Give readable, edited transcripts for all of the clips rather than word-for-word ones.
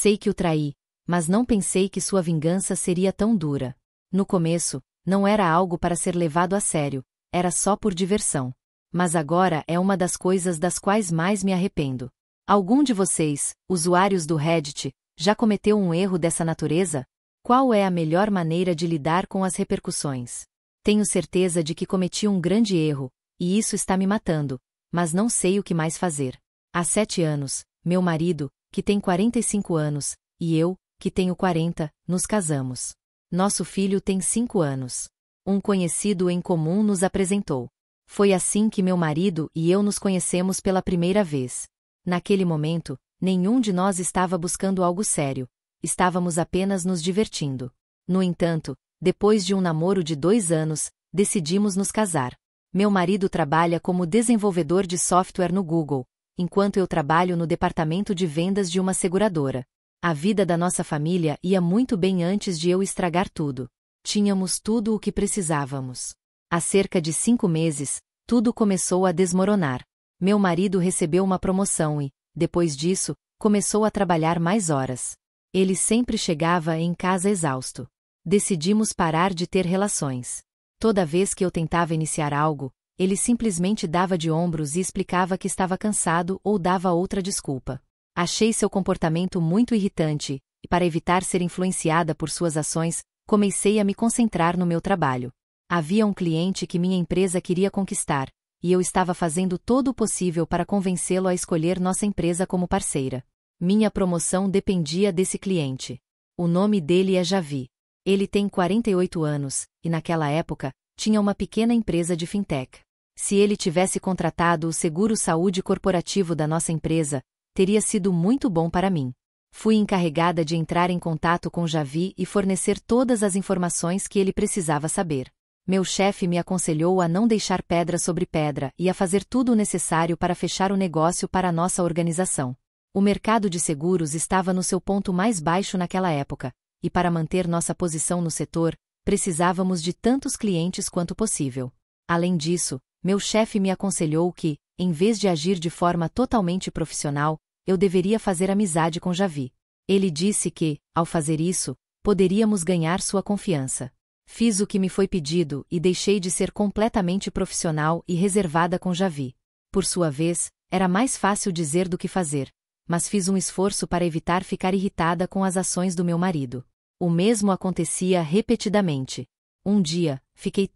Sei que o traí, mas não pensei que sua vingança seria tão dura. No começo, não era algo para ser levado a sério, era só por diversão. Mas agora é uma das coisas das quais mais me arrependo. Algum de vocês, usuários do Reddit, já cometeu um erro dessa natureza? Qual é a melhor maneira de lidar com as repercussões? Tenho certeza de que cometi um grande erro, e isso está me matando, mas não sei o que mais fazer. Há 7 anos, meu marido, que tem 45 anos, e eu, que tenho 40, nos casamos. Nosso filho tem 5 anos. Um conhecido em comum nos apresentou. Foi assim que meu marido e eu nos conhecemos pela primeira vez. Naquele momento, nenhum de nós estava buscando algo sério, estávamos apenas nos divertindo. No entanto, depois de um namoro de 2 anos, decidimos nos casar. Meu marido trabalha como desenvolvedor de software no Google, enquanto eu trabalho no departamento de vendas de uma seguradora. A vida da nossa família ia muito bem antes de eu estragar tudo. Tínhamos tudo o que precisávamos. Há cerca de 5 meses, tudo começou a desmoronar. Meu marido recebeu uma promoção e, depois disso, começou a trabalhar mais horas. Ele sempre chegava em casa exausto. Decidimos parar de ter relações. Toda vez que eu tentava iniciar algo, ele simplesmente dava de ombros e explicava que estava cansado ou dava outra desculpa. Achei seu comportamento muito irritante, e para evitar ser influenciada por suas ações, comecei a me concentrar no meu trabalho. Havia um cliente que minha empresa queria conquistar, e eu estava fazendo todo o possível para convencê-lo a escolher nossa empresa como parceira. Minha promoção dependia desse cliente. O nome dele é Javi. Ele tem 48 anos, e naquela época, tinha uma pequena empresa de fintech. Se ele tivesse contratado o seguro-saúde corporativo da nossa empresa, teria sido muito bom para mim. Fui encarregada de entrar em contato com Javi e fornecer todas as informações que ele precisava saber. Meu chefe me aconselhou a não deixar pedra sobre pedra e a fazer tudo o necessário para fechar o negócio para a nossa organização. O mercado de seguros estava no seu ponto mais baixo naquela época, e para manter nossa posição no setor, precisávamos de tantos clientes quanto possível. Além disso, meu chefe me aconselhou que, em vez de agir de forma totalmente profissional, eu deveria fazer amizade com Javi. Ele disse que, ao fazer isso, poderíamos ganhar sua confiança. Fiz o que me foi pedido e deixei de ser completamente profissional e reservada com Javi. Por sua vez, era mais fácil dizer do que fazer, mas fiz um esforço para evitar ficar irritada com as ações do meu marido. O mesmo acontecia repetidamente. Um dia, fiquei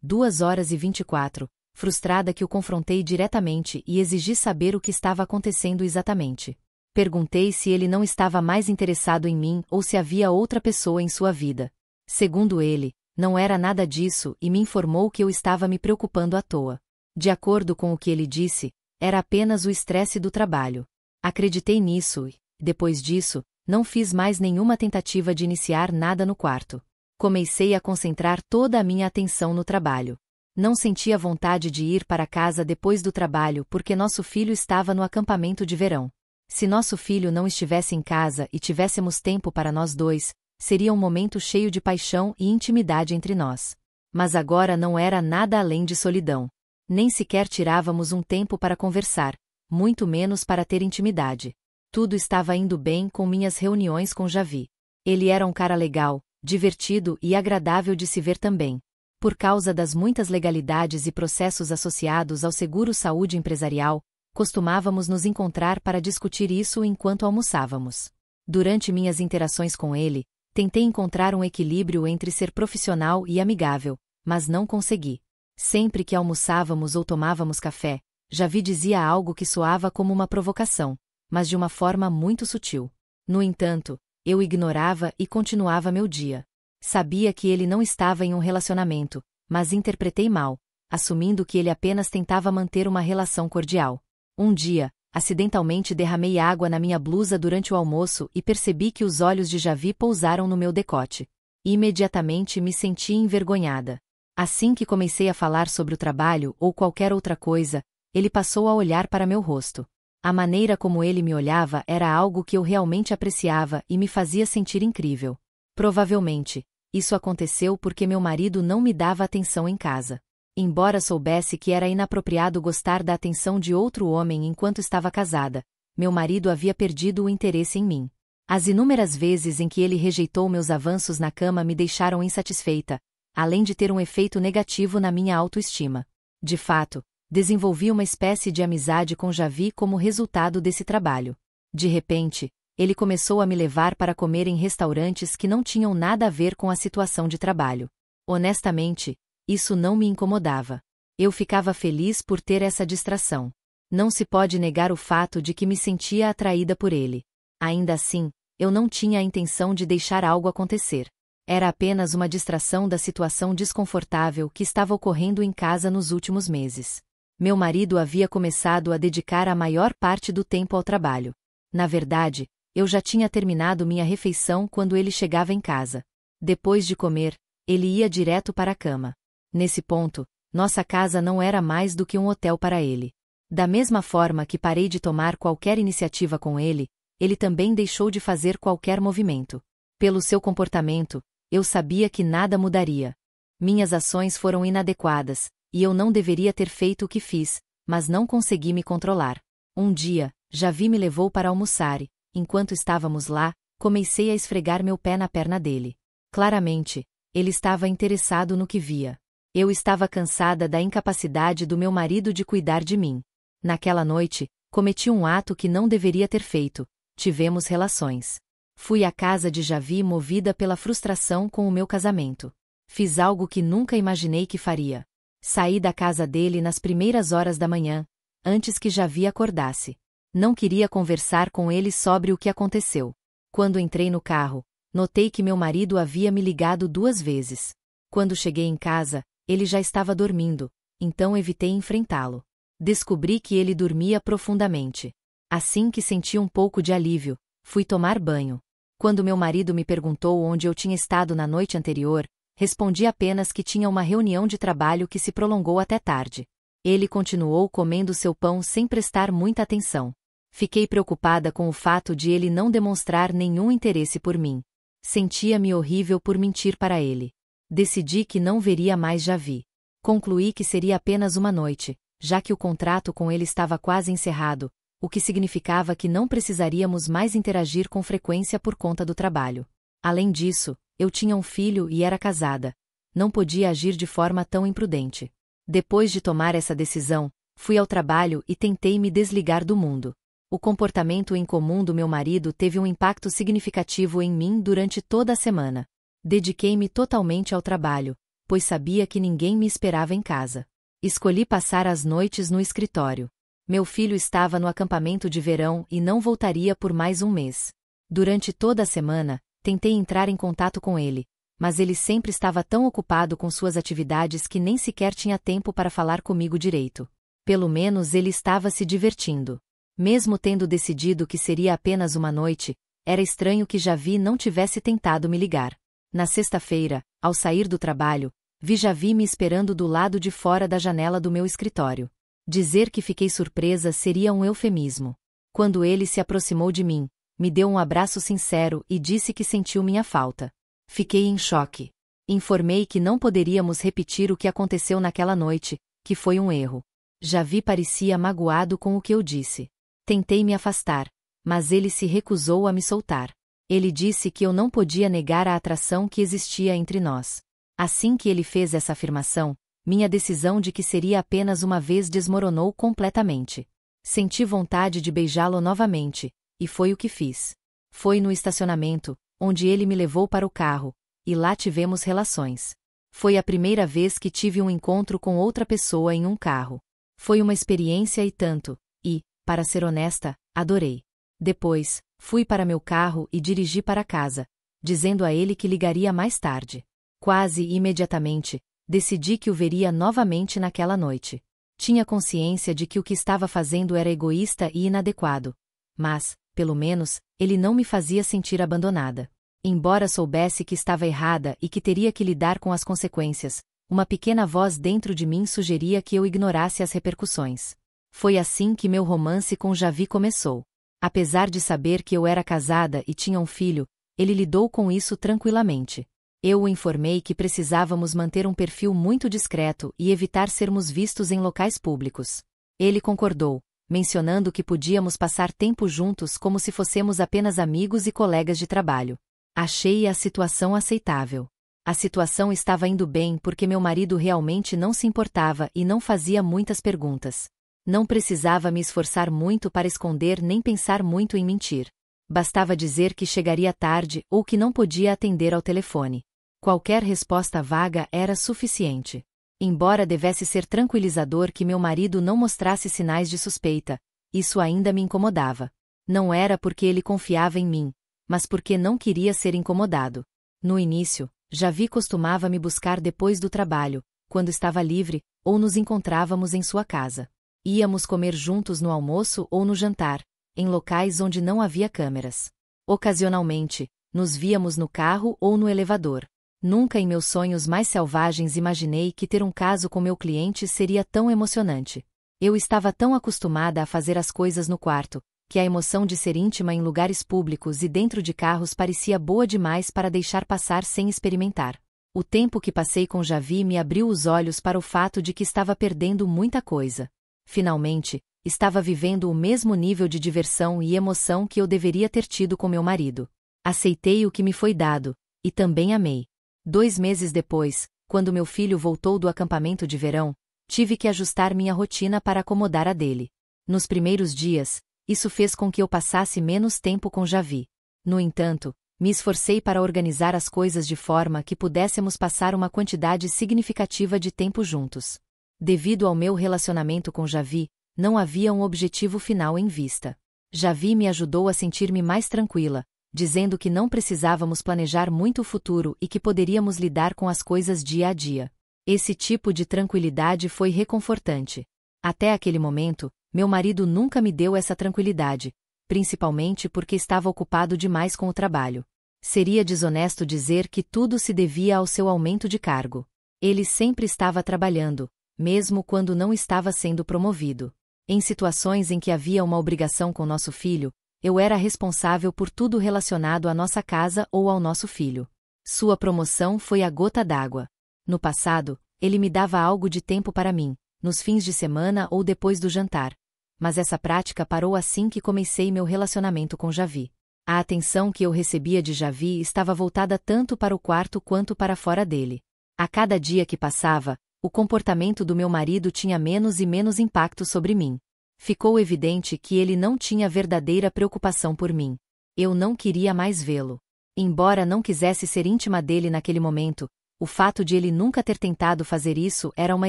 2h24, frustrada que o confrontei diretamente e exigi saber o que estava acontecendo exatamente. Perguntei se ele não estava mais interessado em mim ou se havia outra pessoa em sua vida. Segundo ele, não era nada disso e me informou que eu estava me preocupando à toa. De acordo com o que ele disse, era apenas o estresse do trabalho. Acreditei nisso e, depois disso, não fiz mais nenhuma tentativa de iniciar nada no quarto. Comecei a concentrar toda a minha atenção no trabalho. Não sentia vontade de ir para casa depois do trabalho porque nosso filho estava no acampamento de verão. Se nosso filho não estivesse em casa e tivéssemos tempo para nós dois, seria um momento cheio de paixão e intimidade entre nós. Mas agora não era nada além de solidão. Nem sequer tirávamos um tempo para conversar, muito menos para ter intimidade. Tudo estava indo bem com minhas reuniões com Javi. Ele era um cara legal, divertido e agradável de se ver também. Por causa das muitas legalidades e processos associados ao seguro-saúde empresarial, costumávamos nos encontrar para discutir isso enquanto almoçávamos. Durante minhas interações com ele, tentei encontrar um equilíbrio entre ser profissional e amigável, mas não consegui. Sempre que almoçávamos ou tomávamos café, Javi dizia algo que soava como uma provocação, mas de uma forma muito sutil. No entanto, eu ignorava e continuava meu dia. Sabia que ele não estava em um relacionamento, mas interpretei mal, assumindo que ele apenas tentava manter uma relação cordial. Um dia, acidentalmente derramei água na minha blusa durante o almoço e percebi que os olhos de Javi pousaram no meu decote. Imediatamente me senti envergonhada. Assim que comecei a falar sobre o trabalho ou qualquer outra coisa, ele passou a olhar para meu rosto. A maneira como ele me olhava era algo que eu realmente apreciava e me fazia sentir incrível. Provavelmente, isso aconteceu porque meu marido não me dava atenção em casa. Embora soubesse que era inapropriado gostar da atenção de outro homem enquanto estava casada, meu marido havia perdido o interesse em mim. As inúmeras vezes em que ele rejeitou meus avanços na cama me deixaram insatisfeita, além de ter um efeito negativo na minha autoestima. De fato, desenvolvi uma espécie de amizade com Javi como resultado desse trabalho. De repente, ele começou a me levar para comer em restaurantes que não tinham nada a ver com a situação de trabalho. Honestamente, isso não me incomodava. Eu ficava feliz por ter essa distração. Não se pode negar o fato de que me sentia atraída por ele. Ainda assim, eu não tinha a intenção de deixar algo acontecer. Era apenas uma distração da situação desconfortável que estava ocorrendo em casa nos últimos meses. Meu marido havia começado a dedicar a maior parte do tempo ao trabalho. Na verdade, eu já tinha terminado minha refeição quando ele chegava em casa. Depois de comer, ele ia direto para a cama. Nesse ponto, nossa casa não era mais do que um hotel para ele. Da mesma forma que parei de tomar qualquer iniciativa com ele, ele também deixou de fazer qualquer movimento. Pelo seu comportamento, eu sabia que nada mudaria. Minhas ações foram inadequadas, e eu não deveria ter feito o que fiz, mas não consegui me controlar. Um dia, Javi me levou para almoçar e, enquanto estávamos lá, comecei a esfregar meu pé na perna dele. Claramente, ele estava interessado no que via. Eu estava cansada da incapacidade do meu marido de cuidar de mim. Naquela noite, cometi um ato que não deveria ter feito. Tivemos relações. Fui à casa de Javi movida pela frustração com o meu casamento. Fiz algo que nunca imaginei que faria. Saí da casa dele nas primeiras horas da manhã, antes que Javi acordasse. Não queria conversar com ele sobre o que aconteceu. Quando entrei no carro, notei que meu marido havia me ligado 2 vezes. Quando cheguei em casa, ele já estava dormindo, então evitei enfrentá-lo. Descobri que ele dormia profundamente. Assim que senti um pouco de alívio, fui tomar banho. Quando meu marido me perguntou onde eu tinha estado na noite anterior, respondi apenas que tinha uma reunião de trabalho que se prolongou até tarde. Ele continuou comendo seu pão sem prestar muita atenção. Fiquei preocupada com o fato de ele não demonstrar nenhum interesse por mim. Sentia-me horrível por mentir para ele. Decidi que não veria mais Javi. Concluí que seria apenas uma noite, já que o contrato com ele estava quase encerrado, o que significava que não precisaríamos mais interagir com frequência por conta do trabalho. Além disso, eu tinha um filho e era casada. Não podia agir de forma tão imprudente. Depois de tomar essa decisão, fui ao trabalho e tentei me desligar do mundo. O comportamento incomum do meu marido teve um impacto significativo em mim durante toda a semana. Dediquei-me totalmente ao trabalho, pois sabia que ninguém me esperava em casa. Escolhi passar as noites no escritório. Meu filho estava no acampamento de verão e não voltaria por mais um mês. Durante toda a semana, tentei entrar em contato com ele, mas ele sempre estava tão ocupado com suas atividades que nem sequer tinha tempo para falar comigo direito. Pelo menos ele estava se divertindo. Mesmo tendo decidido que seria apenas uma noite, era estranho que Javi não tivesse tentado me ligar. Na sexta-feira, ao sair do trabalho, vi Javi me esperando do lado de fora da janela do meu escritório. Dizer que fiquei surpresa seria um eufemismo. Quando ele se aproximou de mim, me deu um abraço sincero e disse que sentiu minha falta. Fiquei em choque. Informei que não poderíamos repetir o que aconteceu naquela noite, que foi um erro. Javi parecia magoado com o que eu disse. Tentei me afastar, mas ele se recusou a me soltar. Ele disse que eu não podia negar a atração que existia entre nós. Assim que ele fez essa afirmação, minha decisão de que seria apenas uma vez desmoronou completamente. Senti vontade de beijá-lo novamente, e foi o que fiz. Foi no estacionamento, onde ele me levou para o carro, e lá tivemos relações. Foi a primeira vez que tive um encontro com outra pessoa em um carro. Foi uma experiência e tanto, e, para ser honesta, adorei. Depois, fui para meu carro e dirigi para casa, dizendo a ele que ligaria mais tarde. Quase imediatamente, decidi que o veria novamente naquela noite. Tinha consciência de que o que estava fazendo era egoísta e inadequado, mas, pelo menos, ele não me fazia sentir abandonada. Embora soubesse que estava errada e que teria que lidar com as consequências, uma pequena voz dentro de mim sugeria que eu ignorasse as repercussões. Foi assim que meu romance com Javi começou. Apesar de saber que eu era casada e tinha um filho, ele lidou com isso tranquilamente. Eu o informei que precisávamos manter um perfil muito discreto e evitar sermos vistos em locais públicos. Ele concordou, mencionando que podíamos passar tempo juntos como se fossemos apenas amigos e colegas de trabalho. Achei a situação aceitável. A situação estava indo bem porque meu marido realmente não se importava e não fazia muitas perguntas. Não precisava me esforçar muito para esconder nem pensar muito em mentir. Bastava dizer que chegaria tarde ou que não podia atender ao telefone. Qualquer resposta vaga era suficiente. Embora devesse ser tranquilizador que meu marido não mostrasse sinais de suspeita, isso ainda me incomodava. Não era porque ele confiava em mim, mas porque não queria ser incomodado. No início, Javi costumava me buscar depois do trabalho, quando estava livre, ou nos encontrávamos em sua casa. Íamos comer juntos no almoço ou no jantar, em locais onde não havia câmeras. Ocasionalmente, nos víamos no carro ou no elevador. Nunca em meus sonhos mais selvagens imaginei que ter um caso com meu cliente seria tão emocionante. Eu estava tão acostumada a fazer as coisas no quarto, que a emoção de ser íntima em lugares públicos e dentro de carros parecia boa demais para deixar passar sem experimentar. O tempo que passei com Javi me abriu os olhos para o fato de que estava perdendo muita coisa. Finalmente, estava vivendo o mesmo nível de diversão e emoção que eu deveria ter tido com meu marido. Aceitei o que me foi dado, e também amei. 2 meses depois, quando meu filho voltou do acampamento de verão, tive que ajustar minha rotina para acomodar a dele. Nos primeiros dias, isso fez com que eu passasse menos tempo com Javi. No entanto, me esforcei para organizar as coisas de forma que pudéssemos passar uma quantidade significativa de tempo juntos. Devido ao meu relacionamento com Javi, não havia um objetivo final em vista. Javi me ajudou a sentir-me mais tranquila, dizendo que não precisávamos planejar muito o futuro e que poderíamos lidar com as coisas dia a dia. Esse tipo de tranquilidade foi reconfortante. Até aquele momento, meu marido nunca me deu essa tranquilidade, principalmente porque estava ocupado demais com o trabalho. Seria desonesto dizer que tudo se devia ao seu aumento de cargo. Ele sempre estava trabalhando, mesmo quando não estava sendo promovido. Em situações em que havia uma obrigação com nosso filho, eu era responsável por tudo relacionado à nossa casa ou ao nosso filho. Sua promoção foi a gota d'água. No passado, ele me dava algo de tempo para mim, nos fins de semana ou depois do jantar. Mas essa prática parou assim que comecei meu relacionamento com Javi. A atenção que eu recebia de Javi estava voltada tanto para o quarto quanto para fora dele. A cada dia que passava, o comportamento do meu marido tinha menos e menos impacto sobre mim. Ficou evidente que ele não tinha verdadeira preocupação por mim. Eu não queria mais vê-lo. Embora não quisesse ser íntima dele naquele momento, o fato de ele nunca ter tentado fazer isso era uma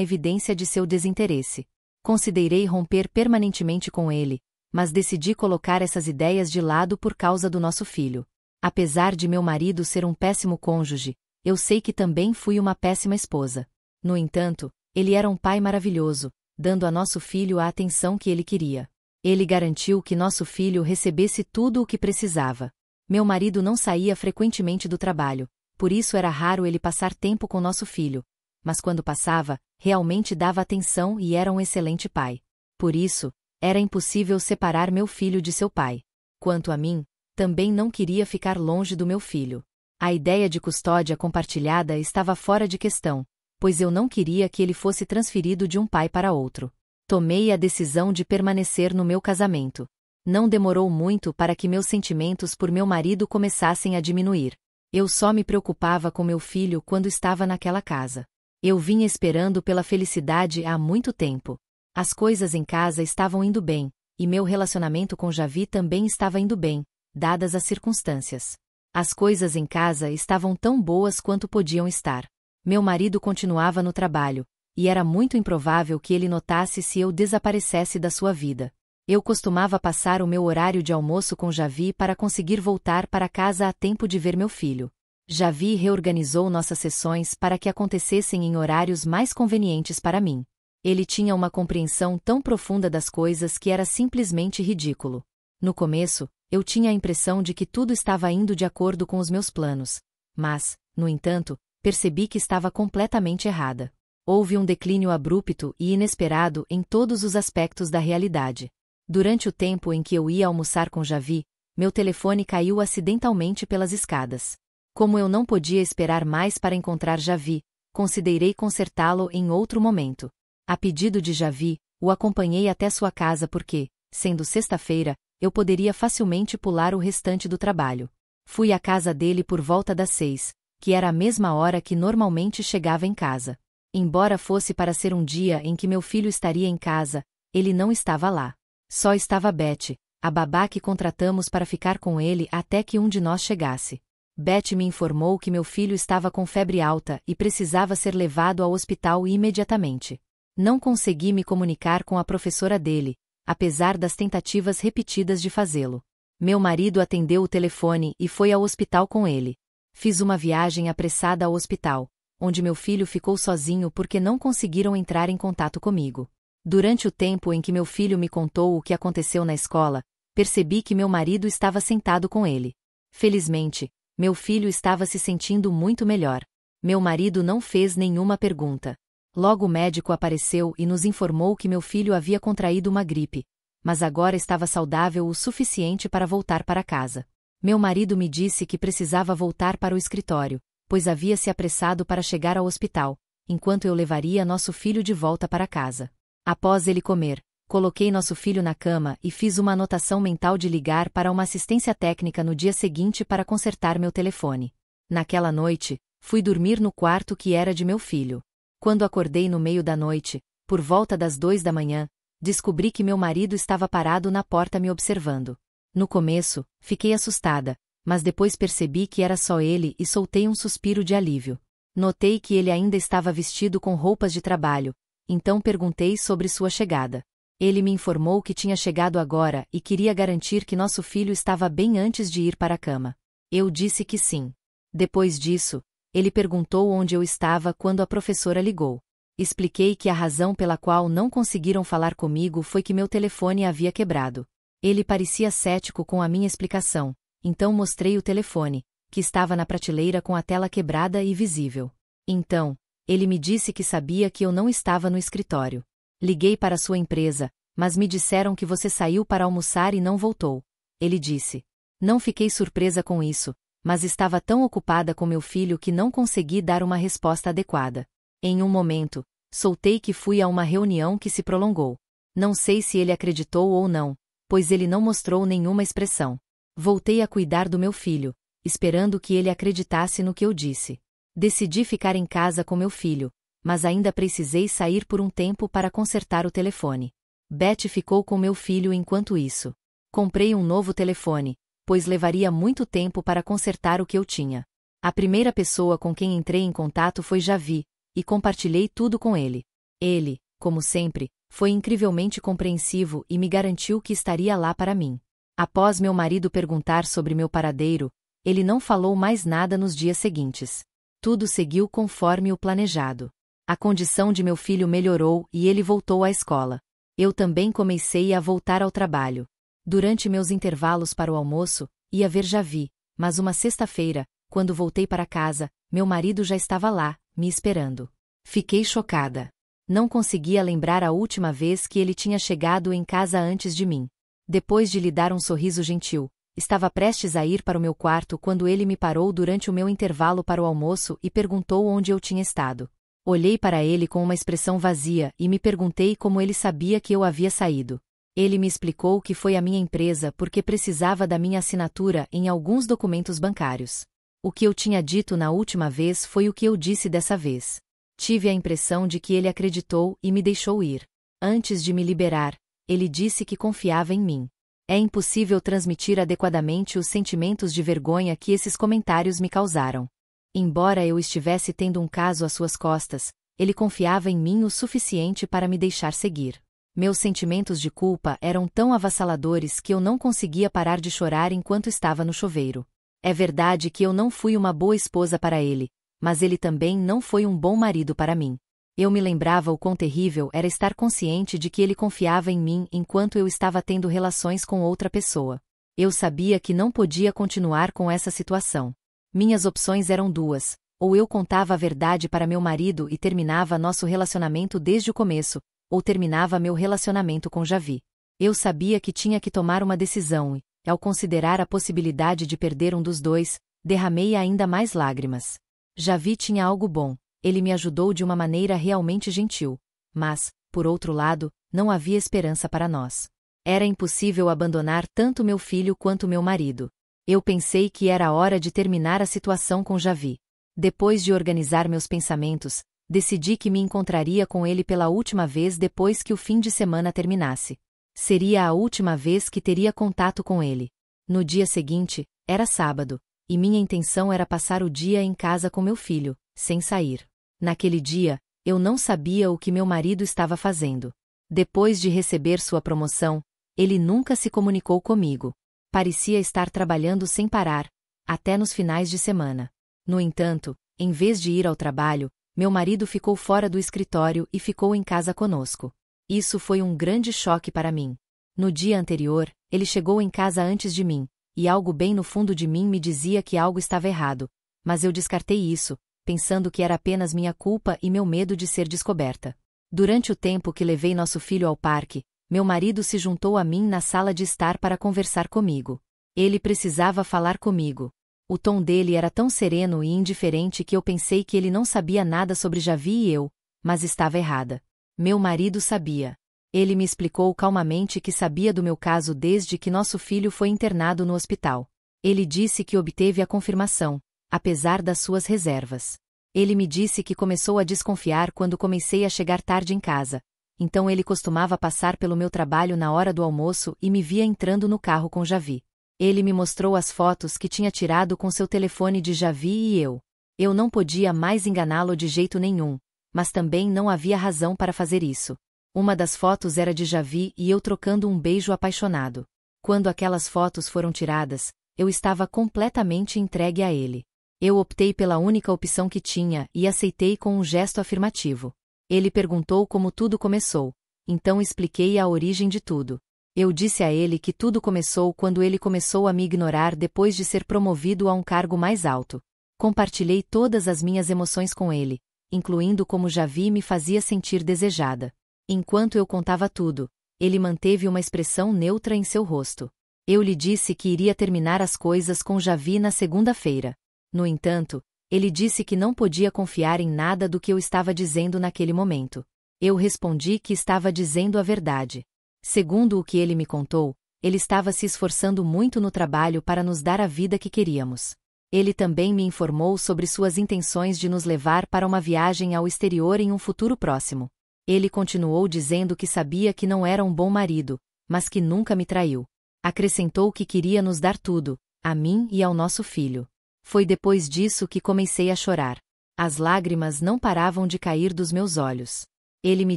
evidência de seu desinteresse. Considerei romper permanentemente com ele, mas decidi colocar essas ideias de lado por causa do nosso filho. Apesar de meu marido ser um péssimo cônjuge, eu sei que também fui uma péssima esposa. No entanto, ele era um pai maravilhoso, dando a nosso filho a atenção que ele queria. Ele garantiu que nosso filho recebesse tudo o que precisava. Meu marido não saía frequentemente do trabalho, por isso era raro ele passar tempo com nosso filho, mas quando passava, realmente dava atenção e era um excelente pai. Por isso, era impossível separar meu filho de seu pai. Quanto a mim, também não queria ficar longe do meu filho. A ideia de custódia compartilhada estava fora de questão, pois eu não queria que ele fosse transferido de um pai para outro. Tomei a decisão de permanecer no meu casamento. Não demorou muito para que meus sentimentos por meu marido começassem a diminuir. Eu só me preocupava com meu filho quando estava naquela casa. Eu vinha esperando pela felicidade há muito tempo. As coisas em casa estavam indo bem, e meu relacionamento com Javi também estava indo bem, dadas as circunstâncias. As coisas em casa estavam tão boas quanto podiam estar. Meu marido continuava no trabalho, e era muito improvável que ele notasse se eu desaparecesse da sua vida. Eu costumava passar o meu horário de almoço com Javi para conseguir voltar para casa a tempo de ver meu filho. Javi reorganizou nossas sessões para que acontecessem em horários mais convenientes para mim. Ele tinha uma compreensão tão profunda das coisas que era simplesmente ridículo. No começo, eu tinha a impressão de que tudo estava indo de acordo com os meus planos, mas, no entanto, percebi que estava completamente errada. Houve um declínio abrupto e inesperado em todos os aspectos da realidade. Durante o tempo em que eu ia almoçar com Javi, meu telefone caiu acidentalmente pelas escadas. Como eu não podia esperar mais para encontrar Javi, considerei consertá-lo em outro momento. A pedido de Javi, O acompanhei até sua casa porque, sendo sexta-feira, eu poderia facilmente pular o restante do trabalho. Fui à casa dele por volta das 6, que era a mesma hora que normalmente chegava em casa. Embora fosse para ser um dia em que meu filho estaria em casa, ele não estava lá. Só estava Beth, a babá que contratamos para ficar com ele até que um de nós chegasse. Beth me informou que meu filho estava com febre alta e precisava ser levado ao hospital imediatamente. Não consegui me comunicar com a professora dele, apesar das tentativas repetidas de fazê-lo. Meu marido atendeu o telefone e foi ao hospital com ele. Fiz uma viagem apressada ao hospital, onde meu filho ficou sozinho porque não conseguiram entrar em contato comigo. Durante o tempo em que meu filho me contou o que aconteceu na escola, percebi que meu marido estava sentado com ele. Felizmente, meu filho estava se sentindo muito melhor. Meu marido não fez nenhuma pergunta. Logo o médico apareceu e nos informou que meu filho havia contraído uma gripe, mas agora estava saudável o suficiente para voltar para casa. Meu marido me disse que precisava voltar para o escritório, pois havia se apressado para chegar ao hospital, enquanto eu levaria nosso filho de volta para casa. Após ele comer, coloquei nosso filho na cama e fiz uma anotação mental de ligar para uma assistência técnica no dia seguinte para consertar meu telefone. Naquela noite, fui dormir no quarto que era de meu filho. Quando acordei no meio da noite, por volta das 2 da manhã, descobri que meu marido estava parado na porta me observando. No começo, fiquei assustada, mas depois percebi que era só ele e soltei um suspiro de alívio. Notei que ele ainda estava vestido com roupas de trabalho, então perguntei sobre sua chegada. Ele me informou que tinha chegado agora e queria garantir que nosso filho estava bem antes de ir para a cama. Eu disse que sim. Depois disso, ele perguntou onde eu estava quando a professora ligou. Expliquei que a razão pela qual não conseguiram falar comigo foi que meu telefone havia quebrado. Ele parecia cético com a minha explicação, então mostrei o telefone, que estava na prateleira com a tela quebrada e visível. Então, ele me disse que sabia que eu não estava no escritório. Liguei para sua empresa, mas me disseram que você saiu para almoçar e não voltou. Ele disse. Não fiquei surpresa com isso, mas estava tão ocupada com meu filho que não consegui dar uma resposta adequada. Em um momento, soltei que fui a uma reunião que se prolongou. Não sei se ele acreditou ou não, pois ele não mostrou nenhuma expressão. Voltei a cuidar do meu filho, esperando que ele acreditasse no que eu disse. Decidi ficar em casa com meu filho, mas ainda precisei sair por um tempo para consertar o telefone. Beth ficou com meu filho enquanto isso. Comprei um novo telefone, pois levaria muito tempo para consertar o que eu tinha. A primeira pessoa com quem entrei em contato foi Javi, e compartilhei tudo com ele. Ele, como sempre, foi incrivelmente compreensivo e me garantiu que estaria lá para mim. Após meu marido perguntar sobre meu paradeiro, ele não falou mais nada nos dias seguintes. Tudo seguiu conforme o planejado. A condição de meu filho melhorou e ele voltou à escola. Eu também comecei a voltar ao trabalho. Durante meus intervalos para o almoço, ia ver Javi, mas uma sexta-feira, quando voltei para casa, meu marido já estava lá, me esperando. Fiquei chocada. Não conseguia lembrar a última vez que ele tinha chegado em casa antes de mim. Depois de lhe dar um sorriso gentil, estava prestes a ir para o meu quarto quando ele me parou durante o meu intervalo para o almoço e perguntou onde eu tinha estado. Olhei para ele com uma expressão vazia e me perguntei como ele sabia que eu havia saído. Ele me explicou que foi a minha empresa porque precisava da minha assinatura em alguns documentos bancários. O que eu tinha dito na última vez foi o que eu disse dessa vez. Tive a impressão de que ele acreditou e me deixou ir. Antes de me liberar, ele disse que confiava em mim. É impossível transmitir adequadamente os sentimentos de vergonha que esses comentários me causaram. Embora eu estivesse tendo um caso às suas costas, ele confiava em mim o suficiente para me deixar seguir. Meus sentimentos de culpa eram tão avassaladores que eu não conseguia parar de chorar enquanto estava no chuveiro. É verdade que eu não fui uma boa esposa para ele, mas ele também não foi um bom marido para mim. Eu me lembrava o quão terrível era estar consciente de que ele confiava em mim enquanto eu estava tendo relações com outra pessoa. Eu sabia que não podia continuar com essa situação. Minhas opções eram duas: ou eu contava a verdade para meu marido e terminava nosso relacionamento desde o começo, ou terminava meu relacionamento com Javi. Eu sabia que tinha que tomar uma decisão e, ao considerar a possibilidade de perder um dos dois, derramei ainda mais lágrimas. Javi tinha algo bom, ele me ajudou de uma maneira realmente gentil. Mas, por outro lado, não havia esperança para nós. Era impossível abandonar tanto meu filho quanto meu marido. Eu pensei que era hora de terminar a situação com Javi. Depois de organizar meus pensamentos, decidi que me encontraria com ele pela última vez depois que o fim de semana terminasse. Seria a última vez que teria contato com ele. No dia seguinte, era sábado, e minha intenção era passar o dia em casa com meu filho, sem sair. Naquele dia, eu não sabia o que meu marido estava fazendo. Depois de receber sua promoção, ele nunca se comunicou comigo. Parecia estar trabalhando sem parar, até nos finais de semana. No entanto, em vez de ir ao trabalho, meu marido ficou fora do escritório e ficou em casa conosco. Isso foi um grande choque para mim. No dia anterior, ele chegou em casa antes de mim, e algo bem no fundo de mim me dizia que algo estava errado, mas eu descartei isso, pensando que era apenas minha culpa e meu medo de ser descoberta. Durante o tempo que levei nosso filho ao parque, meu marido se juntou a mim na sala de estar para conversar comigo. Ele precisava falar comigo. O tom dele era tão sereno e indiferente que eu pensei que ele não sabia nada sobre Javi e eu, mas estava errada. Meu marido sabia. Ele me explicou calmamente que sabia do meu caso desde que nosso filho foi internado no hospital. Ele disse que obteve a confirmação, apesar das suas reservas. Ele me disse que começou a desconfiar quando comecei a chegar tarde em casa, então ele costumava passar pelo meu trabalho na hora do almoço e me via entrando no carro com Javi. Ele me mostrou as fotos que tinha tirado com seu telefone de Javi e eu. Eu não podia mais enganá-lo de jeito nenhum, mas também não havia razão para fazer isso. Uma das fotos era de Javi e eu trocando um beijo apaixonado. Quando aquelas fotos foram tiradas, eu estava completamente entregue a ele. Eu optei pela única opção que tinha e aceitei com um gesto afirmativo. Ele perguntou como tudo começou, então expliquei a origem de tudo. Eu disse a ele que tudo começou quando ele começou a me ignorar depois de ser promovido a um cargo mais alto. Compartilhei todas as minhas emoções com ele, incluindo como Javi me fazia sentir desejada. Enquanto eu contava tudo, ele manteve uma expressão neutra em seu rosto. Eu lhe disse que iria terminar as coisas com Javi na segunda-feira. No entanto, ele disse que não podia confiar em nada do que eu estava dizendo naquele momento. Eu respondi que estava dizendo a verdade. Segundo o que ele me contou, ele estava se esforçando muito no trabalho para nos dar a vida que queríamos. Ele também me informou sobre suas intenções de nos levar para uma viagem ao exterior em um futuro próximo. Ele continuou dizendo que sabia que não era um bom marido, mas que nunca me traiu. Acrescentou que queria nos dar tudo, a mim e ao nosso filho. Foi depois disso que comecei a chorar. As lágrimas não paravam de cair dos meus olhos. Ele me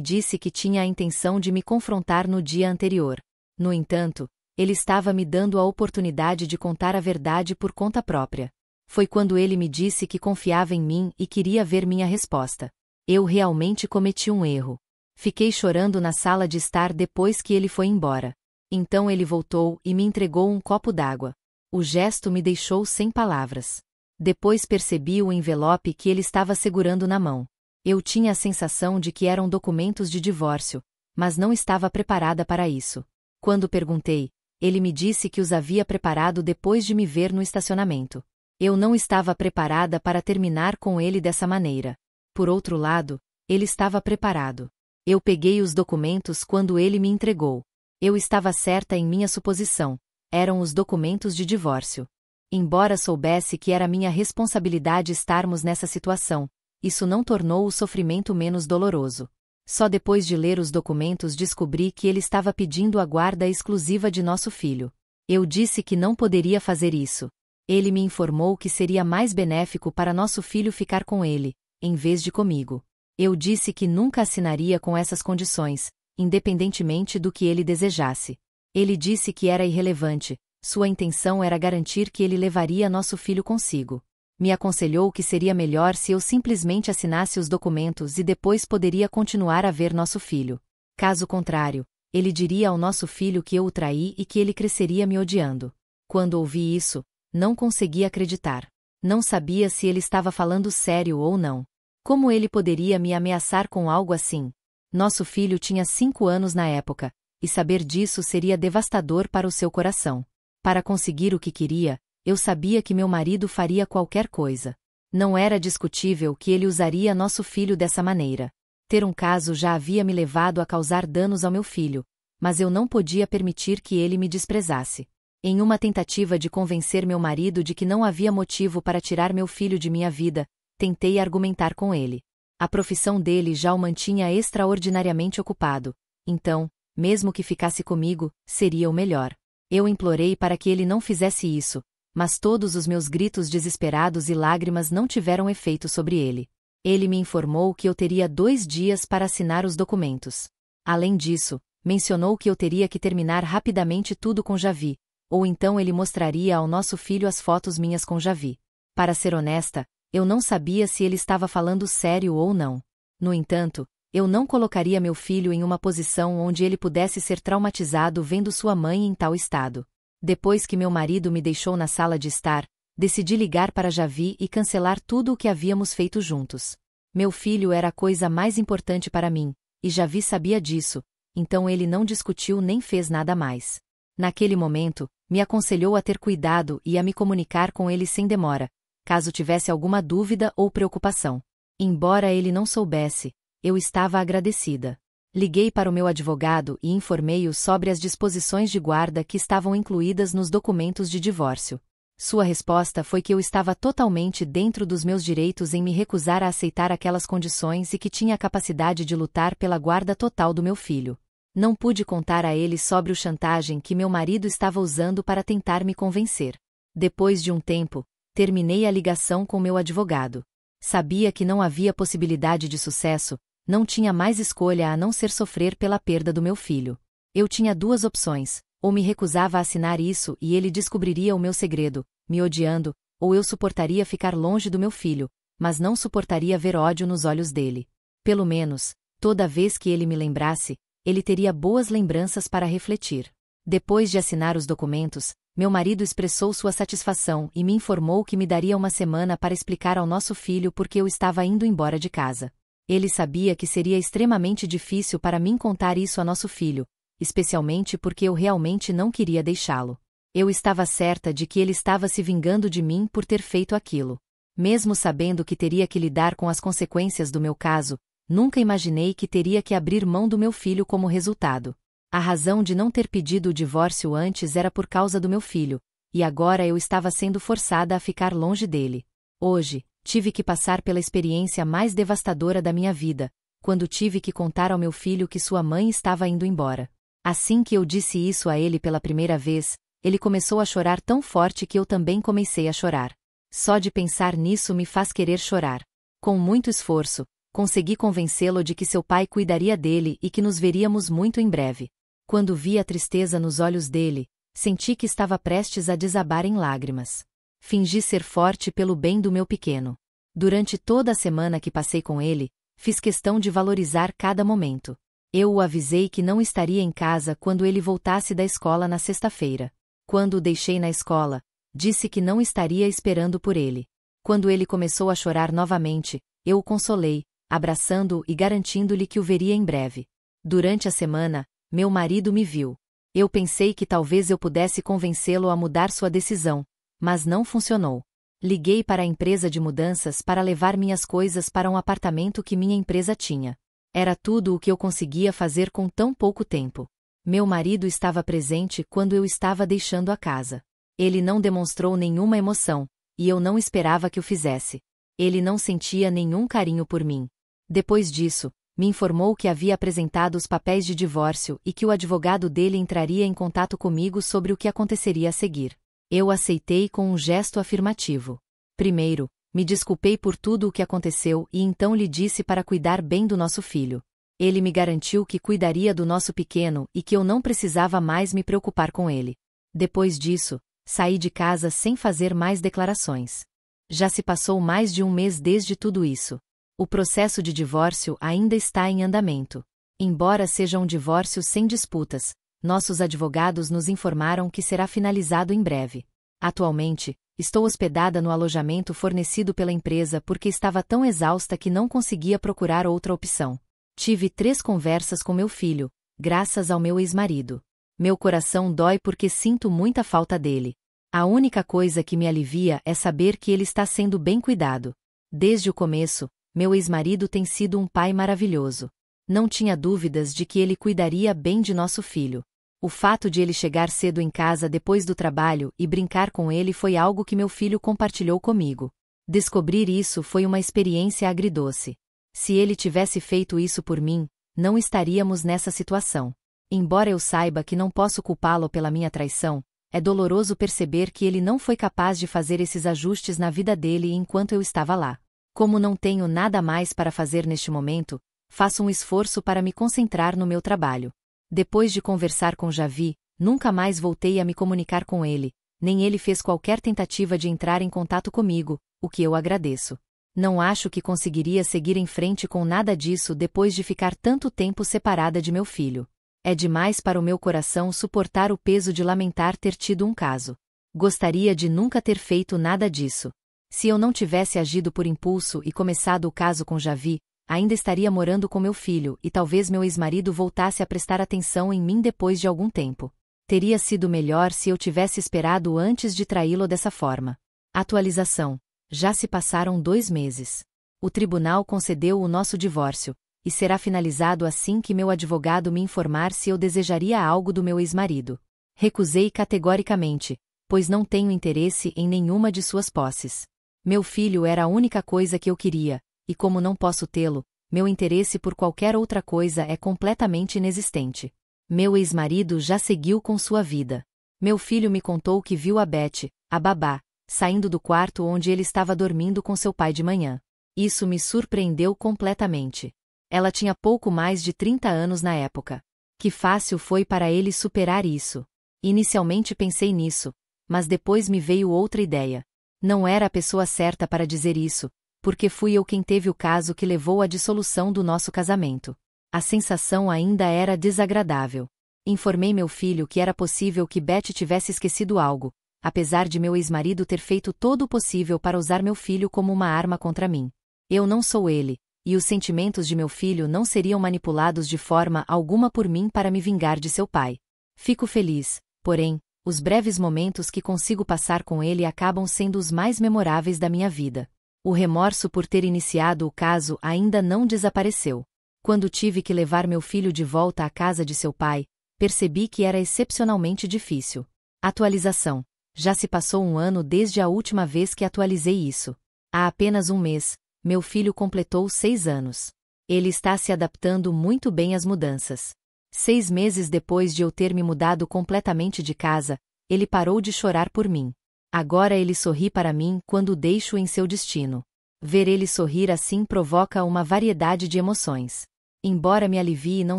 disse que tinha a intenção de me confrontar no dia anterior. No entanto, ele estava me dando a oportunidade de contar a verdade por conta própria. Foi quando ele me disse que confiava em mim e queria ver minha resposta. Eu realmente cometi um erro. Fiquei chorando na sala de estar depois que ele foi embora. Então ele voltou e me entregou um copo d'água. O gesto me deixou sem palavras. Depois percebi o envelope que ele estava segurando na mão. Eu tinha a sensação de que eram documentos de divórcio, mas não estava preparada para isso. Quando perguntei, ele me disse que os havia preparado depois de me ver no estacionamento. Eu não estava preparada para terminar com ele dessa maneira. Por outro lado, ele estava preparado. Eu peguei os documentos quando ele me entregou. Eu estava certa em minha suposição. Eram os documentos de divórcio. Embora soubesse que era minha responsabilidade estarmos nessa situação, isso não tornou o sofrimento menos doloroso. Só depois de ler os documentos descobri que ele estava pedindo a guarda exclusiva de nosso filho. Eu disse que não poderia fazer isso. Ele me informou que seria mais benéfico para nosso filho ficar com ele, em vez de comigo. Eu disse que nunca assinaria com essas condições, independentemente do que ele desejasse. Ele disse que era irrelevante, sua intenção era garantir que ele levaria nosso filho consigo. Me aconselhou que seria melhor se eu simplesmente assinasse os documentos e depois poderia continuar a ver nosso filho. Caso contrário, ele diria ao nosso filho que eu o traí e que ele cresceria me odiando. Quando ouvi isso, não consegui acreditar. Não sabia se ele estava falando sério ou não. Como ele poderia me ameaçar com algo assim? Nosso filho tinha 5 anos na época, e saber disso seria devastador para o seu coração. Para conseguir o que queria, eu sabia que meu marido faria qualquer coisa. Não era discutível que ele usaria nosso filho dessa maneira. Ter um caso já havia me levado a causar danos ao meu filho, mas eu não podia permitir que ele me desprezasse. Em uma tentativa de convencer meu marido de que não havia motivo para tirar meu filho de minha vida, tentei argumentar com ele. A profissão dele já o mantinha extraordinariamente ocupado, então, mesmo que ficasse comigo, seria o melhor. Eu implorei para que ele não fizesse isso, mas todos os meus gritos desesperados e lágrimas não tiveram efeito sobre ele. Ele me informou que eu teria 2 dias para assinar os documentos. Além disso, mencionou que eu teria que terminar rapidamente tudo com Javi, ou então ele mostraria ao nosso filho as fotos minhas com Javi. Para ser honesta, eu não sabia se ele estava falando sério ou não. No entanto, eu não colocaria meu filho em uma posição onde ele pudesse ser traumatizado vendo sua mãe em tal estado. Depois que meu marido me deixou na sala de estar, decidi ligar para Javi e cancelar tudo o que havíamos feito juntos. Meu filho era a coisa mais importante para mim, e Javi sabia disso, então ele não discutiu nem fez nada mais. Naquele momento, me aconselhou a ter cuidado e a me comunicar com ele sem demora, caso tivesse alguma dúvida ou preocupação. Embora ele não soubesse, eu estava agradecida. Liguei para o meu advogado e informei-o sobre as disposições de guarda que estavam incluídas nos documentos de divórcio. Sua resposta foi que eu estava totalmente dentro dos meus direitos em me recusar a aceitar aquelas condições e que tinha a capacidade de lutar pela guarda total do meu filho. Não pude contar a ele sobre o chantagem que meu marido estava usando para tentar me convencer. Depois de um tempo, terminei a ligação com meu advogado. Sabia que não havia possibilidade de sucesso, não tinha mais escolha a não ser sofrer pela perda do meu filho. Eu tinha 2 opções, ou me recusava a assinar isso e ele descobriria o meu segredo, me odiando, ou eu suportaria ficar longe do meu filho, mas não suportaria ver ódio nos olhos dele. Pelo menos, toda vez que ele me lembrasse, ele teria boas lembranças para refletir. Depois de assinar os documentos, meu marido expressou sua satisfação e me informou que me daria uma semana para explicar ao nosso filho por que eu estava indo embora de casa. Ele sabia que seria extremamente difícil para mim contar isso a nosso filho, especialmente porque eu realmente não queria deixá-lo. Eu estava certa de que ele estava se vingando de mim por ter feito aquilo. Mesmo sabendo que teria que lidar com as consequências do meu caso, nunca imaginei que teria que abrir mão do meu filho como resultado. A razão de não ter pedido o divórcio antes era por causa do meu filho, e agora eu estava sendo forçada a ficar longe dele. Hoje, tive que passar pela experiência mais devastadora da minha vida, quando tive que contar ao meu filho que sua mãe estava indo embora. Assim que eu disse isso a ele pela primeira vez, ele começou a chorar tão forte que eu também comecei a chorar. Só de pensar nisso me faz querer chorar. Com muito esforço, consegui convencê-lo de que seu pai cuidaria dele e que nos veríamos muito em breve. Quando vi a tristeza nos olhos dele, senti que estava prestes a desabar em lágrimas. Fingi ser forte pelo bem do meu pequeno. Durante toda a semana que passei com ele, fiz questão de valorizar cada momento. Eu o avisei que não estaria em casa quando ele voltasse da escola na sexta-feira. Quando o deixei na escola, disse que não estaria esperando por ele. Quando ele começou a chorar novamente, eu o consolei, abraçando-o e garantindo-lhe que o veria em breve. Durante a semana, meu marido me viu. Eu pensei que talvez eu pudesse convencê-lo a mudar sua decisão, mas não funcionou. Liguei para a empresa de mudanças para levar minhas coisas para um apartamento que minha empresa tinha. Era tudo o que eu conseguia fazer com tão pouco tempo. Meu marido estava presente quando eu estava deixando a casa. Ele não demonstrou nenhuma emoção, e eu não esperava que o fizesse. Ele não sentia nenhum carinho por mim. Depois disso, me informou que havia apresentado os papéis de divórcio e que o advogado dele entraria em contato comigo sobre o que aconteceria a seguir. Eu aceitei com um gesto afirmativo. Primeiro, me desculpei por tudo o que aconteceu e então lhe disse para cuidar bem do nosso filho. Ele me garantiu que cuidaria do nosso pequeno e que eu não precisava mais me preocupar com ele. Depois disso, saí de casa sem fazer mais declarações. Já se passou mais de um mês desde tudo isso. O processo de divórcio ainda está em andamento. Embora seja um divórcio sem disputas, nossos advogados nos informaram que será finalizado em breve. Atualmente, estou hospedada no alojamento fornecido pela empresa porque estava tão exausta que não conseguia procurar outra opção. Tive 3 conversas com meu filho, graças ao meu ex-marido. Meu coração dói porque sinto muita falta dele. A única coisa que me alivia é saber que ele está sendo bem cuidado. Desde o começo, meu ex-marido tem sido um pai maravilhoso. Não tinha dúvidas de que ele cuidaria bem de nosso filho. O fato de ele chegar cedo em casa depois do trabalho e brincar com ele foi algo que meu filho compartilhou comigo. Descobrir isso foi uma experiência agridoce. Se ele tivesse feito isso por mim, não estaríamos nessa situação. Embora eu saiba que não posso culpá-lo pela minha traição, é doloroso perceber que ele não foi capaz de fazer esses ajustes na vida dele enquanto eu estava lá. Como não tenho nada mais para fazer neste momento, faço um esforço para me concentrar no meu trabalho. Depois de conversar com Javi, nunca mais voltei a me comunicar com ele, nem ele fez qualquer tentativa de entrar em contato comigo, o que eu agradeço. Não acho que conseguiria seguir em frente com nada disso depois de ficar tanto tempo separada de meu filho. É demais para o meu coração suportar o peso de lamentar ter tido um caso. Gostaria de nunca ter feito nada disso. Se eu não tivesse agido por impulso e começado o caso com Javi, ainda estaria morando com meu filho e talvez meu ex-marido voltasse a prestar atenção em mim depois de algum tempo. Teria sido melhor se eu tivesse esperado antes de traí-lo dessa forma. Atualização. Já se passaram 2 meses. O tribunal concedeu o nosso divórcio, e será finalizado assim que meu advogado me informar se eu desejaria algo do meu ex-marido. Recusei categoricamente, pois não tenho interesse em nenhuma de suas posses. Meu filho era a única coisa que eu queria, e como não posso tê-lo, meu interesse por qualquer outra coisa é completamente inexistente. Meu ex-marido já seguiu com sua vida. Meu filho me contou que viu a Beth, a babá, saindo do quarto onde ele estava dormindo com seu pai de manhã. Isso me surpreendeu completamente. Ela tinha pouco mais de 30 anos na época. Que fácil foi para ele superar isso. Inicialmente pensei nisso, mas depois me veio outra ideia. Não era a pessoa certa para dizer isso, porque fui eu quem teve o caso que levou à dissolução do nosso casamento. A sensação ainda era desagradável. Informei meu filho que era possível que Beth tivesse esquecido algo, apesar de meu ex-marido ter feito todo o possível para usar meu filho como uma arma contra mim. Eu não sou ele, e os sentimentos de meu filho não seriam manipulados de forma alguma por mim para me vingar de seu pai. Fico feliz, porém, os breves momentos que consigo passar com ele acabam sendo os mais memoráveis da minha vida. O remorso por ter iniciado o caso ainda não desapareceu. Quando tive que levar meu filho de volta à casa de seu pai, percebi que era excepcionalmente difícil. Atualização. Já se passou 1 ano desde a última vez que atualizei isso. Há apenas 1 mês, meu filho completou 6 anos. Ele está se adaptando muito bem às mudanças. 6 meses depois de eu ter me mudado completamente de casa, ele parou de chorar por mim. Agora ele sorri para mim quando o deixo em seu destino. Ver ele sorrir assim provoca uma variedade de emoções. Embora me alivie não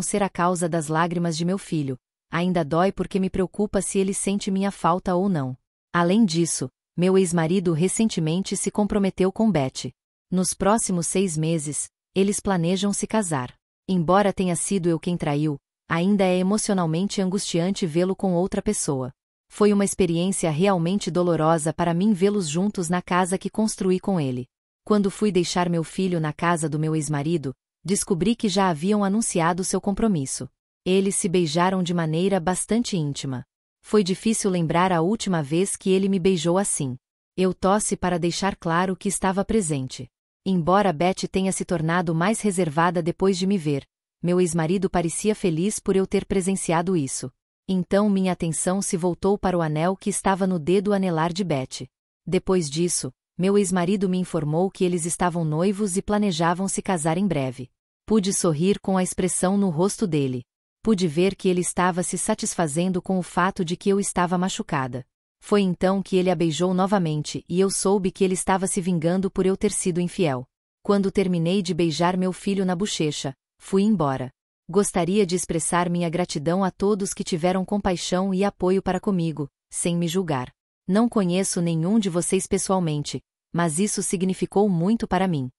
ser a causa das lágrimas de meu filho, ainda dói porque me preocupa se ele sente minha falta ou não. Além disso, meu ex-marido recentemente se comprometeu com Beth. Nos próximos 6 meses, eles planejam se casar. Embora tenha sido eu quem traiu, ainda é emocionalmente angustiante vê-lo com outra pessoa. Foi uma experiência realmente dolorosa para mim vê-los juntos na casa que construí com ele. Quando fui deixar meu filho na casa do meu ex-marido, descobri que já haviam anunciado seu compromisso. Eles se beijaram de maneira bastante íntima. Foi difícil lembrar a última vez que ele me beijou assim. Eu tosse para deixar claro que estava presente. Embora Beth tenha se tornado mais reservada depois de me ver, meu ex-marido parecia feliz por eu ter presenciado isso. Então minha atenção se voltou para o anel que estava no dedo anelar de Beth. Depois disso, meu ex-marido me informou que eles estavam noivos e planejavam se casar em breve. Pude sorrir com a expressão no rosto dele. Pude ver que ele estava se satisfazendo com o fato de que eu estava machucada. Foi então que ele a beijou novamente e eu soube que ele estava se vingando por eu ter sido infiel. Quando terminei de beijar meu filho na bochecha, fui embora. Gostaria de expressar minha gratidão a todos que tiveram compaixão e apoio para comigo, sem me julgar. Não conheço nenhum de vocês pessoalmente, mas isso significou muito para mim.